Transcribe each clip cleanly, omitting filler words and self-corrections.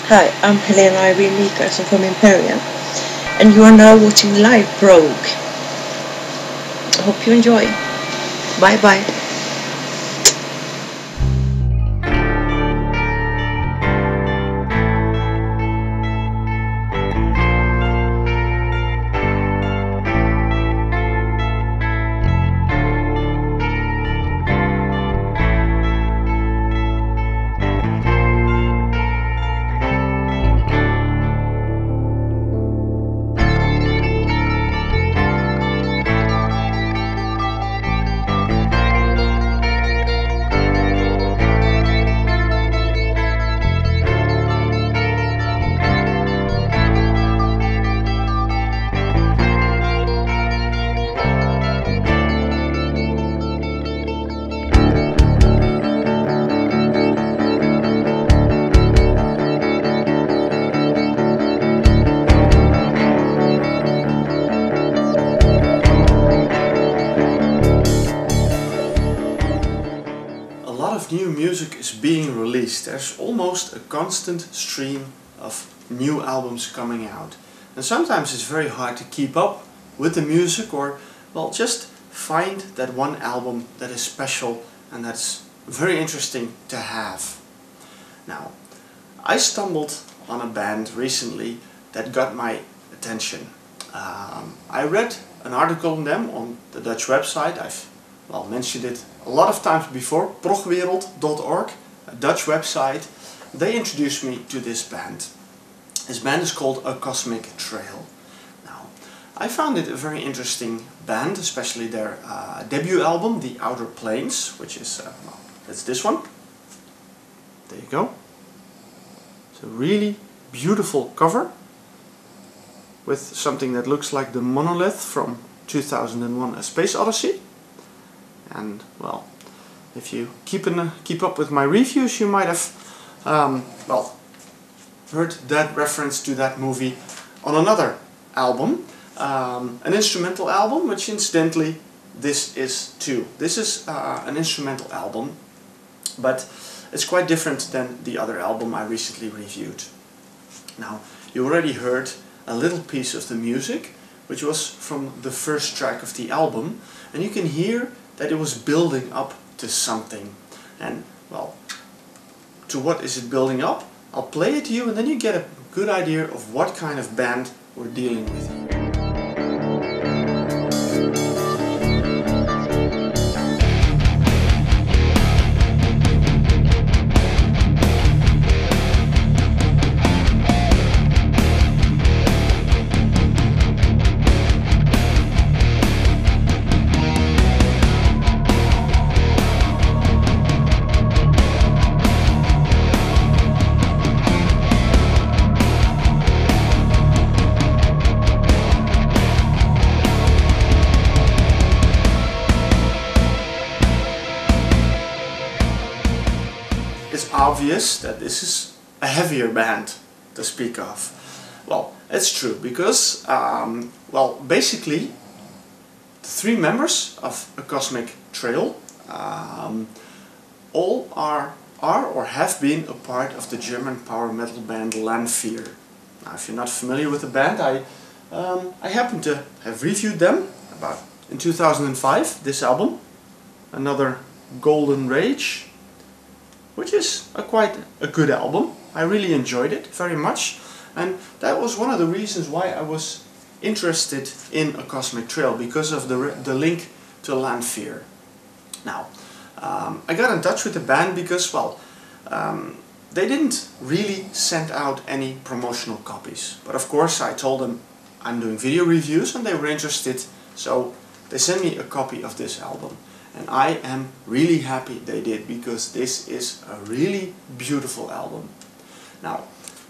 Hi, I'm Helena Irene Mikaelsson from Imperium, and you are now watching Live Brogue. I hope you enjoy. Bye bye. A lot of new music is being released. There's almost a constant stream of new albums coming out. And sometimes it's very hard to keep up with the music or, well, just find that one album that is special and that's very interesting to have. Now, I stumbled on a band recently that got my attention. I read an article on them on the Dutch website. I've mentioned it a lot of times before, progwereld.org, a Dutch website. They introduced me to this band. This band is called A Cosmic Trail. Now, I found it a very interesting band, especially their debut album, The Outer Planes, which is, it's this one. There you go. It's a really beautiful cover with something that looks like the monolith from 2001: A Space Odyssey. And, well, if you keep up with my reviews, you might have heard that reference to that movie on another album, an instrumental album, which incidentally this is too. This is an instrumental album, but it's quite different than the other album I recently reviewed. Now, you already heard a little piece of the music, which was from the first track of the album, and you can hear that it was building up to something. And, well, to what is it building up? I'll play it to you and then you get a good idea of what kind of band we're dealing with here. It's obvious that this is a heavier band to speak of. Well, it's true because, basically the three members of A Cosmic Trail all are or have been a part of the German power metal band Lanfear. Now, if you're not familiar with the band, I happen to have reviewed them about in 2005, this album, Another Golden Rage, which is quite a good album. I really enjoyed it very much, and that was one of the reasons why I was interested in A Cosmic Trail, because of the link to Lanfear. Now, I got in touch with the band because, they didn't really send out any promotional copies, but of course I told them I'm doing video reviews and they were interested, so they sent me a copy of this album. And I am really happy they did, because this is a really beautiful album. Now,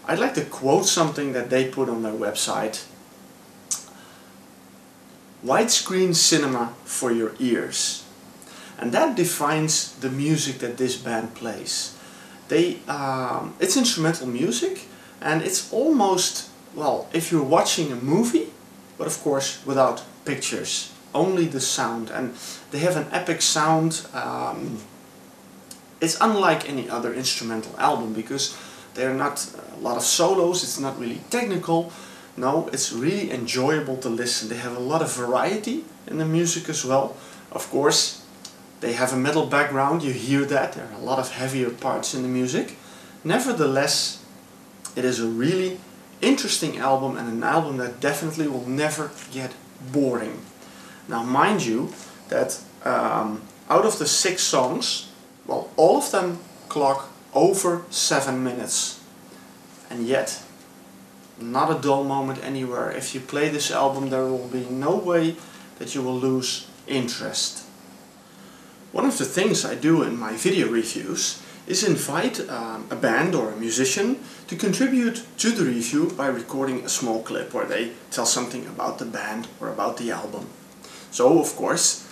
I'd like to quote something that they put on their website. Widescreen cinema for your ears. And that defines the music that this band plays. It's instrumental music, and it's almost, if you're watching a movie, but of course without pictures. Only the sound, and they have an epic sound. It's unlike any other instrumental album because They're not a lot of solos, it's not really technical. No, it's really enjoyable to listen. They have a lot of variety in the music as well. Of course, they have a metal background, you hear that. There are a lot of heavier parts in the music. Nevertheless, it is a really interesting album, and an album that definitely will never get boring. Now mind you that out of the 6 songs, well, all of them clock over 7 minutes. And yet, not a dull moment anywhere. If you play this album, there will be no way that you will lose interest. One of the things I do in my video reviews is invite a band or a musician to contribute to the review by recording a small clip where they tell something about the band or about the album. So of course,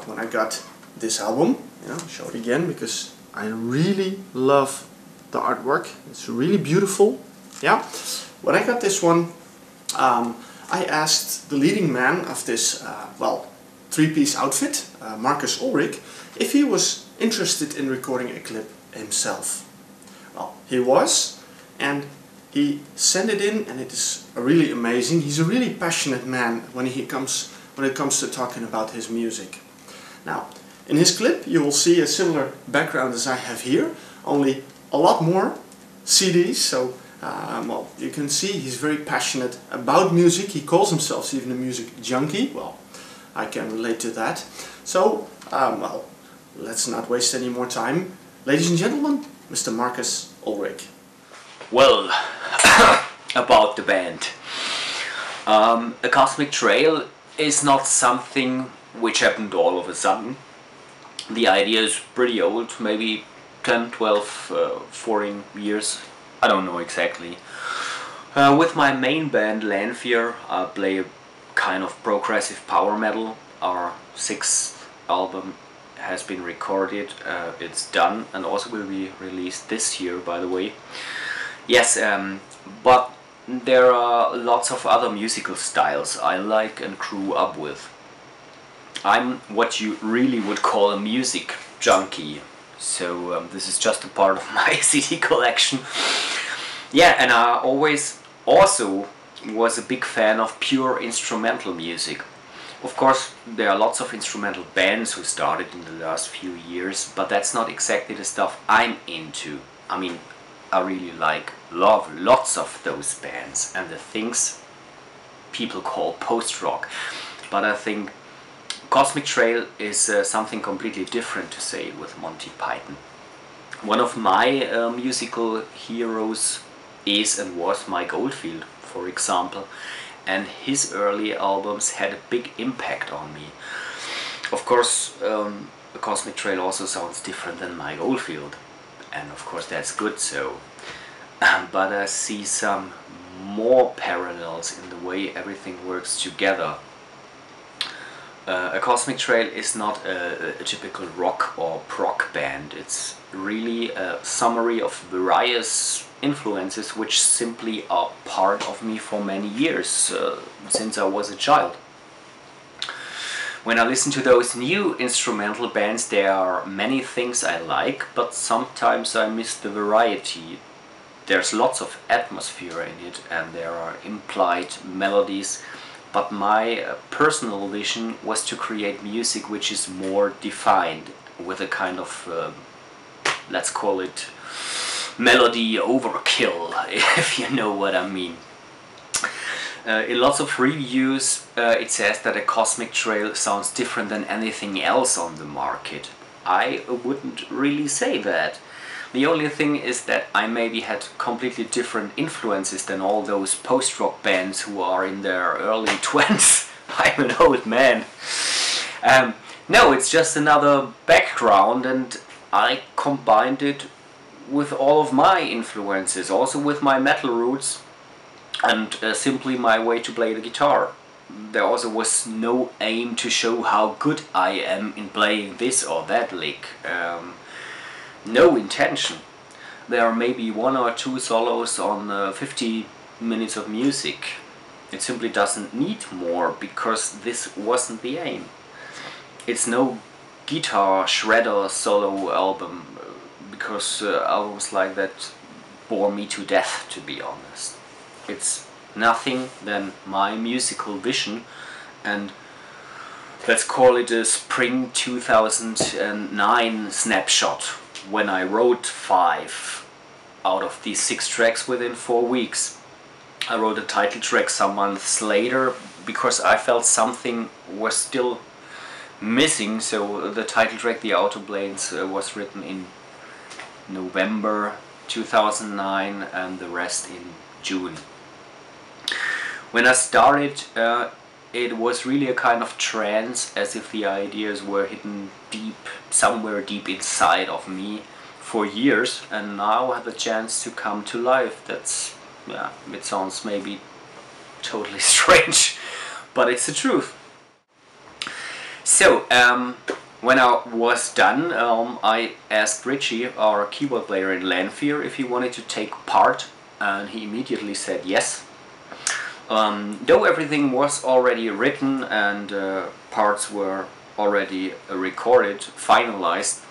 when I got this album, I'll show it again because I really love the artwork. It's really beautiful. Yeah. When I got this one, I asked the leading man of this, three-piece outfit, Marcus Ulrich, if he was interested in recording a clip himself. Well, he was, and he sent it in, and it is really amazing. He's a really passionate man when it comes to talking about his music. Now, in his clip you will see a similar background as I have here, only a lot more CDs, so you can see he's very passionate about music. He calls himself even a music junkie. Well, I can relate to that. So, let's not waste any more time. Ladies and gentlemen, Mr. Marcus Ulrich. Well, about the band. A Cosmic Trail is not something which happened all of a sudden. The idea is pretty old, maybe 10, 12, 14 years, I don't know exactly. With my main band Lanfear, I play a kind of progressive power metal. Our 6th album has been recorded, it's done, and also will be released this year, by the way. Yes, but there are lots of other musical styles I like and grew up with. I'm what you really would call a music junkie, so this is just a part of my CD collection. Yeah, and I always also was a big fan of pure instrumental music. Of course, there are lots of instrumental bands who started in the last few years, but that's not exactly the stuff I'm into. I mean, I really love lots of those bands and the things people call post-rock. But I think Cosmic Trail is something completely different, to say it with Monty Python. One of my musical heroes is and was Mike Oldfield, for example, and his early albums had a big impact on me. Of course, Cosmic Trail also sounds different than Mike Oldfield, and of course that's good so. But I see some more parallels in the way everything works together. A Cosmic Trail is not a typical rock or prog band. It's really a summary of various influences which simply are part of me for many years, since I was a child. When I listen to those new instrumental bands, there are many things I like, but sometimes I miss the variety. There's lots of atmosphere in it and there are implied melodies, but my personal vision was to create music which is more defined, with a kind of, let's call it, melody overkill, if you know what I mean. In lots of reviews it says that a Cosmic Trail sounds different than anything else on the market. I wouldn't really say that. The only thing is that I maybe had completely different influences than all those post-rock bands who are in their early 20s. I'm an old man. No, it's just another background, and I combined it with all of my influences, also with my metal roots, and simply my way to play the guitar. There also was no aim to show how good I am in playing this or that lick. No intention. There are maybe 1 or 2 solos on 50 minutes of music. It simply doesn't need more, because this wasn't the aim. It's no guitar shredder solo album, because albums like that bore me to death, to be honest. It's nothing than my musical vision, and let's call it a spring 2009 snapshot, when I wrote 5 out of these 6 tracks within 4 weeks. I wrote a title track some months later because I felt something was still missing, so the title track, The Autoblanes, was written in November 2009 and the rest in June. When I started, it was really a kind of trance, as if the ideas were hidden deep, somewhere deep inside of me for years, and now I have a chance to come to life. That's, yeah, it sounds maybe totally strange, but it's the truth. So, when I was done, I asked Richie, our keyboard player in Lanfear, if he wanted to take part, and he immediately said yes. Though everything was already written and parts were already recorded, finalized,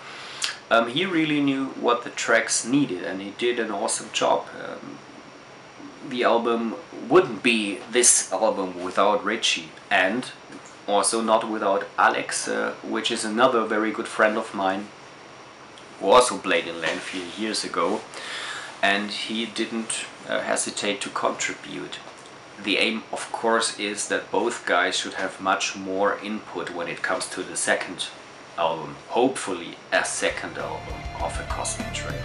he really knew what the tracks needed, and he did an awesome job. The album wouldn't be this album without Richie, and also not without Alex, which is another very good friend of mine, who also played in Lanfear years ago, and he didn't hesitate to contribute. The aim, of course, is that both guys should have much more input when it comes to the second album, hopefully a second album of A Cosmic Trail.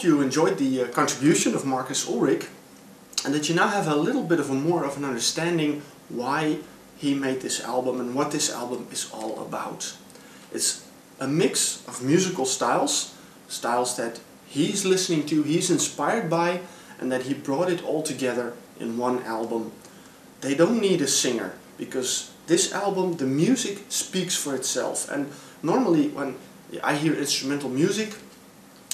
You enjoyed the contribution of Marcus Ulrich, and that you now have a little bit of more of an understanding why he made this album and what this album is all about. It's a mix of musical styles that he's listening to, he's inspired by, and that he brought it all together in one album. They don't need a singer, because this album, the music speaks for itself. And normally when I hear instrumental music,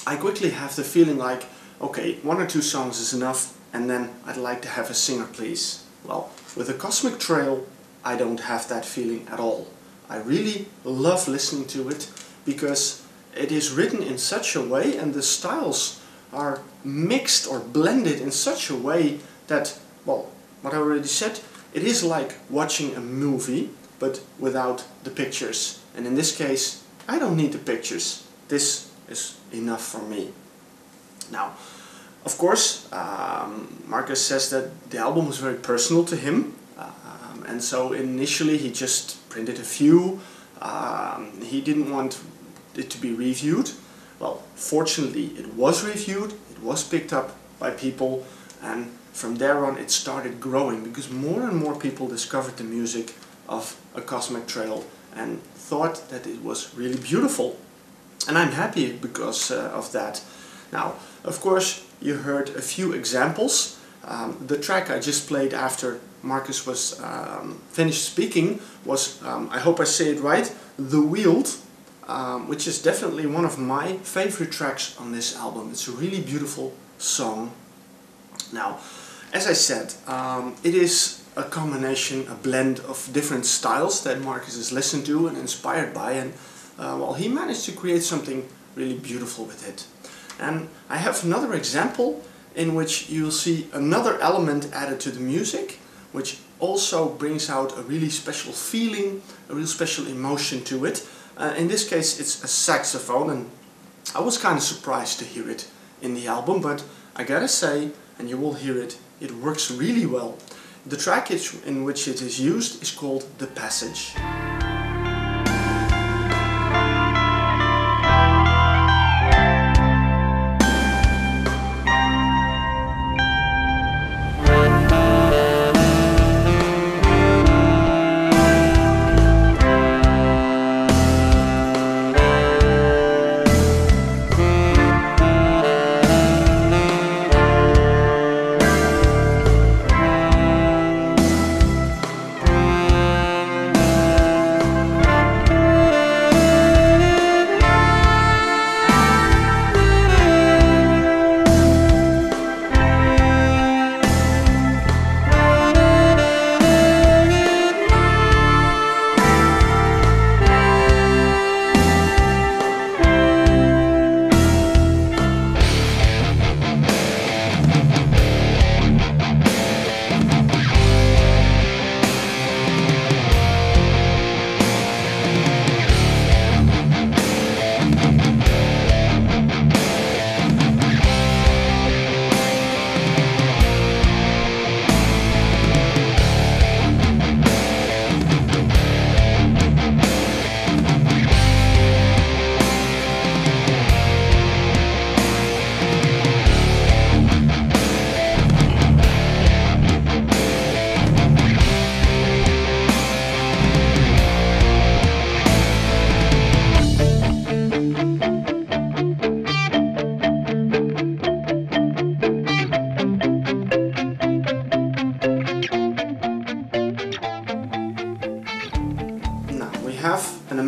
I quickly have the feeling like, okay, 1 or 2 songs is enough, and then I'd like to have a singer, please. Well, with A Cosmic Trail, I don't have that feeling at all. I really love listening to it, because it is written in such a way, and the styles are mixed or blended in such a way that, well, what I already said, it is like watching a movie, but without the pictures. And in this case, I don't need the pictures. This is enough for me. Now, of course, Marcus says that the album was very personal to him, and so initially he just printed a few. He didn't want it to be reviewed. Well, fortunately it was reviewed, it was picked up by people, and from there on it started growing, because more and more people discovered the music of A Cosmic Trail and thought that it was really beautiful. And I'm happy because of that. Now, of course, you heard a few examples. The track I just played after Marcus was finished speaking was, I hope I say it right, The Wield, which is definitely one of my favorite tracks on this album. It's a really beautiful song. Now, as I said, it is a combination, a blend of different styles that Marcus has listened to and inspired by, and well, he managed to create something really beautiful with it. And I have another example in which you'll see another element added to the music, which also brings out a really special feeling, a real special emotion to it. In this case it's a saxophone, and I was kind of surprised to hear it in the album, but I gotta say, and you will hear it, it works really well. The track in which it is used is called The Passage.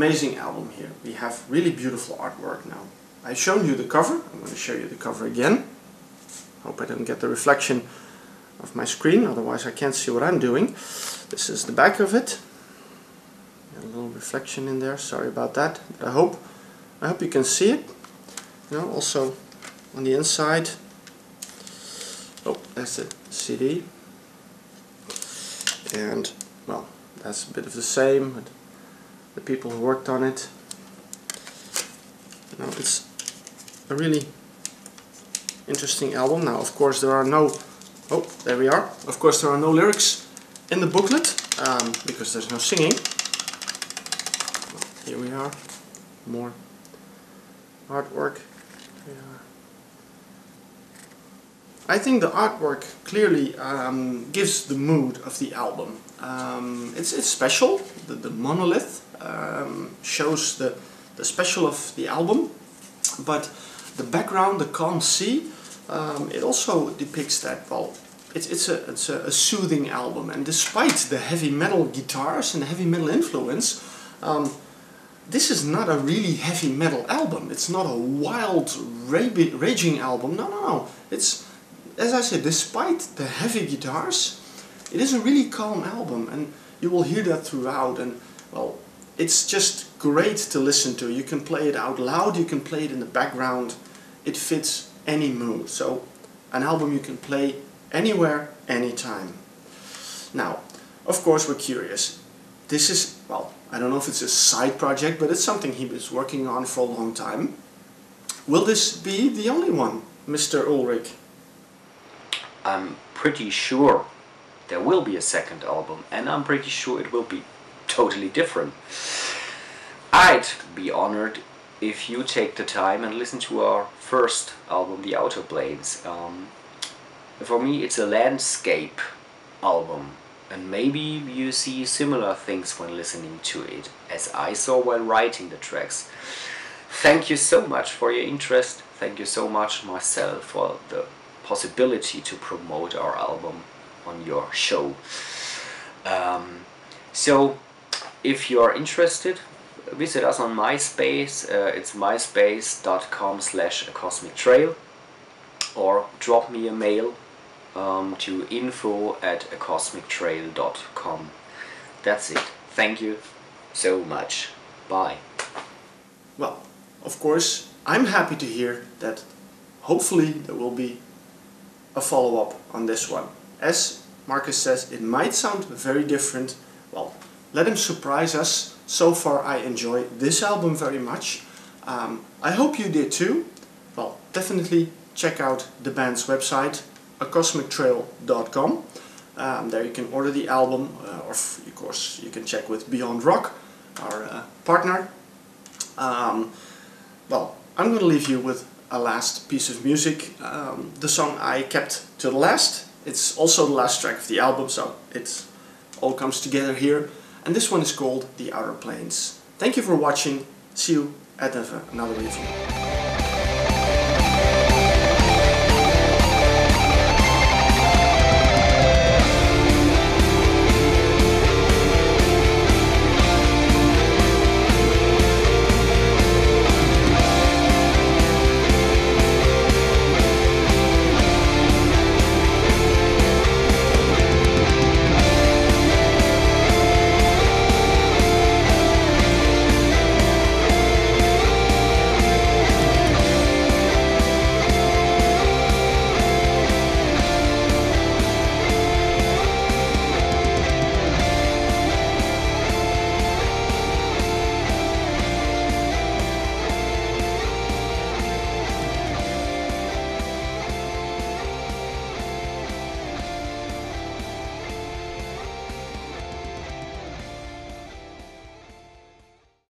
Amazing album here. We have really beautiful artwork now. I've shown you the cover. I'm going to show you the cover again. Hope I don't get the reflection of my screen, otherwise I can't see what I'm doing. This is the back of it. A little reflection in there, sorry about that. But I hope you can see it. You know, also on the inside. Oh, that's the CD. And well, that's a bit of the same, but the people who worked on it. You know, it's a really interesting album. Now, of course, there are no... Oh, there we are. Of course, there are no lyrics in the booklet because there's no singing. Well, here we are. More artwork. Here we are. I think the artwork clearly gives the mood of the album. It's special. The monolith shows the special of the album, but the background, the calm sea, it also depicts that. Well, it's a soothing album, and despite the heavy metal guitars and the heavy metal influence, this is not a really heavy metal album. It's not a wild, raging album. No. It's, as I said, despite the heavy guitars, it is a really calm album, and you will hear that throughout. And well, it's just great to listen to. You can play it out loud, you can play it in the background. It fits any mood. So, an album you can play anywhere, anytime. Now, of course, we're curious. This is, well, I don't know if it's a side project, but it's something he was working on for a long time. Will this be the only one, Mr. Ulrich? I'm pretty sure there will be a second album, and I'm pretty sure it will be totally different. I'd be honored if you take the time and listen to our first album, The Outer Planes. For me, it's a landscape album, and maybe you see similar things when listening to it, as I saw while writing the tracks. Thank you so much for your interest. Thank you so much, Marcel, for the possibility to promote our album on your show. So, if you are interested, visit us on MySpace. It's myspace.com/acosmictrail, or drop me a mail to info@acosmictrail.com. That's it. Thank you so much. Bye. Well, of course, I'm happy to hear that hopefully there will be a follow-up on this one. As Marcus says, it might sound very different. Well, let him surprise us. So far I enjoy this album very much. I hope you did too. Well, definitely check out the band's website, acosmictrail.com. There you can order the album, or of course you can check with Beyond Rock, our partner. Well, I'm going to leave you with a last piece of music. The song I kept to the last. It's also the last track of the album, so it all comes together here. And this one is called The Outer Planes. Thank you for watching. See you at another review.